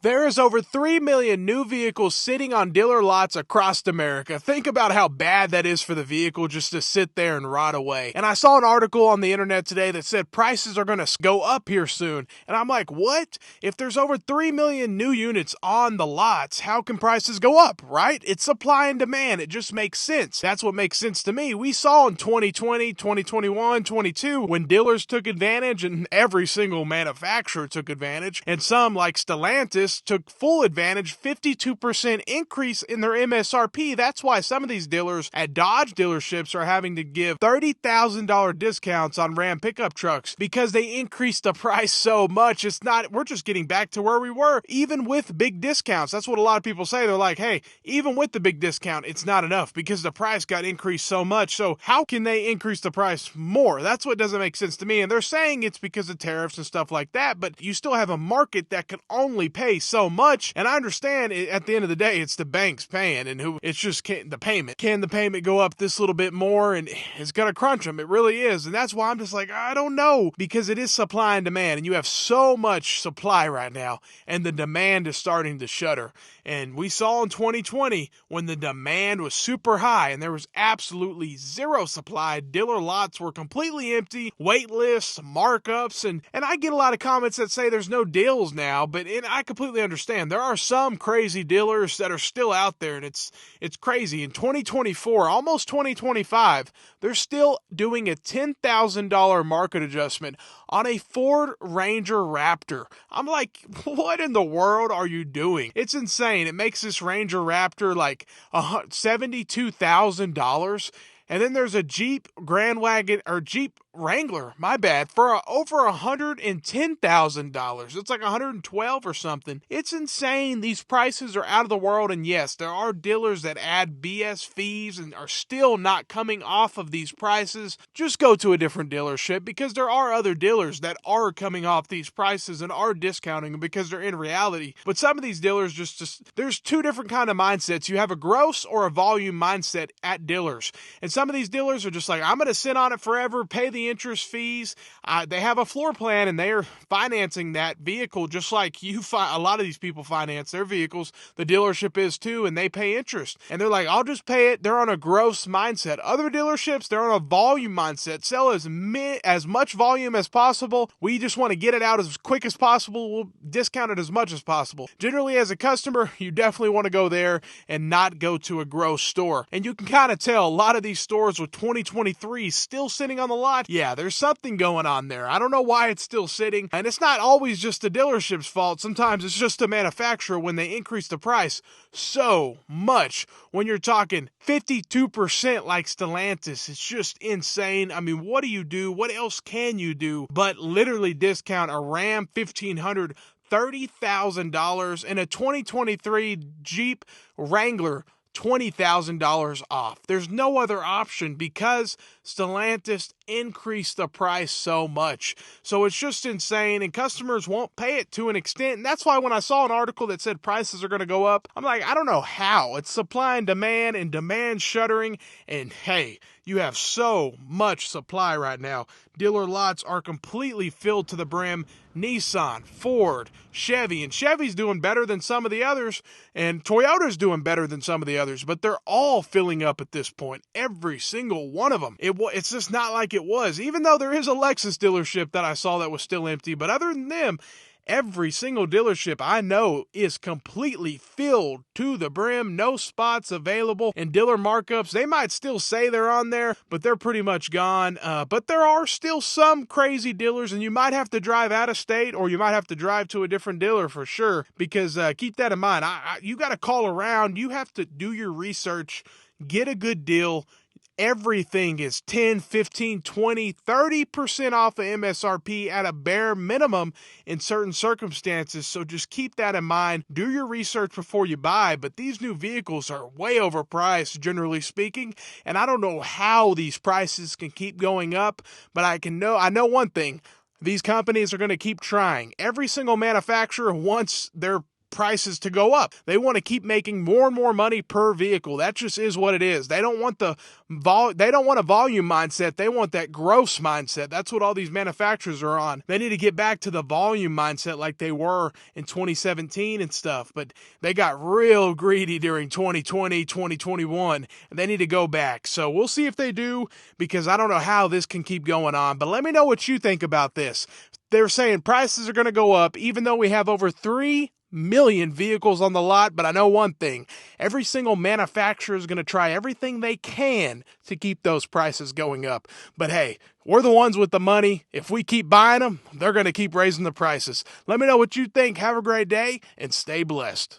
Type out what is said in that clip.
There is over 3 million new vehicles sitting on dealer lots across America. Think about how bad that is for the vehicle just to sit there and rot away. And I saw an article on the internet today that said prices are going to go up here soon. And I'm like, what? If there's over 3 million new units on the lots, how can prices go up, right? It's supply and demand. It just makes sense. That's what makes sense to me. We saw in 2020, 2021, 22, when dealers took advantage and every single manufacturer took advantage. And some, like Stellantis, took full advantage, 52% increase in their MSRP. That's why some of these dealers at Dodge dealerships are having to give $30,000 discounts on Ram pickup trucks because they increased the price so much. We're just getting back to where we were, even with big discounts. That's what a lot of people say. They're like, hey, even with the big discount, it's not enough because the price got increased so much. So how can they increase the price more? That's what doesn't make sense to me. And they're saying it's because of tariffs and stuff like that, but you still have a market that can only pay so much. And I understand at the end of the day, it's the banks paying, and it's just the payment. Can the payment go up this little bit more? And it's going to crunch them. It really is. And that's why I'm just like, I don't know, because it is supply and demand, and you have so much supply right now, and the demand is starting to shudder. And we saw in 2020 when the demand was super high and there was absolutely zero supply, dealer lots were completely empty, wait lists, markups, and I get a lot of comments that say there's no deals now, but I completely understand. There are some crazy dealers that are still out there, and it's crazy. In 2024, almost 2025, they're still doing a $10,000 market adjustment on a Ford Ranger Raptor. I'm like, what in the world are you doing? It's insane. It makes this Ranger Raptor like $72,000. And then there's a Jeep Grand Wagon, or Jeep Wrangler, my bad, for over $110,000. It's like $112 or something. It's insane. These prices are out of the world. And yes, there are dealers that add BS fees and are still not coming off of these prices. Just go to a different dealership, because there are other dealers that are coming off these prices and are discounting them because they're in reality. But some of these dealers there's two different kind of mindsets. You have a gross or a volume mindset at dealers. And some of these dealers are just like, I'm going to sit on it forever, pay the interest fees. They have a floor plan, and they are financing that vehicle just like a lot of these people finance their vehicles. The dealership is too, and they pay interest. And they're like, I'll just pay it. They're on a gross mindset. Other dealerships, they're on a volume mindset. Sell as much volume as possible. We just want to get it out as quick as possible. We'll discount it as much as possible. Generally, as a customer, you definitely want to go there and not go to a gross store. And you can kind of tell a lot of these stores with 2023 still sitting on the lot. Yeah, there's something going on there. I don't know why it's still sitting, and it's not always just the dealership's fault. Sometimes it's just the manufacturer when they increase the price so much. When you're talking 52% like Stellantis, it's just insane. I mean, what do you do? What else can you do but literally discount a Ram 1500 $30,000 and a 2023 Jeep Wrangler $20,000 off? There's no other option because Stellantis increased the price so much. So it's just insane, and customers won't pay it to an extent. And that's why when I saw an article that said prices are going to go up, I'm like, I don't know how. It's supply and demand shuttering. And hey, you have so much supply right now. Dealer lots are completely filled to the brim. Nissan, Ford, Chevy, and Chevy's doing better than some of the others, and Toyota's doing better than some of the others, but they're all filling up at this point. Every single one of them. It's just not like it was, even though there is a Lexus dealership that I saw that was still empty, but other than them, every single dealership I know is completely filled to the brim, no spots available, and dealer markups, they might still say they're on there, but they're pretty much gone. But there are still some crazy dealers, and you might have to drive out of state, or you might have to drive to a different dealer for sure, because keep that in mind. You got to call around. You have to do your research, get a good deal. Everything is 10, 15, 20, 30% off of MSRP at a bare minimum in certain circumstances. So just keep that in mind. Do your research before you buy. But these new vehicles are way overpriced, generally speaking. And I don't know how these prices can keep going up. But I know one thing. These companies are going to keep trying. Every single manufacturer wants their prices to go up. They want to keep making more and more money per vehicle. That just is what it is. They don't want a volume mindset. They want that gross mindset. That's what all these manufacturers are on. They need to get back to the volume mindset like they were in 2017 and stuff. But they got real greedy during 2020, 2021, and they need to go back. So we'll see if they do, because I don't know how this can keep going on. But let me know what you think about this. They're saying prices are going to go up even though we have over 3 million vehicles on the lot, but I know one thing. Every single manufacturer is going to try everything they can to keep those prices going up. But hey, we're the ones with the money. If we keep buying them, they're going to keep raising the prices. Let me know what you think. Have a great day and stay blessed.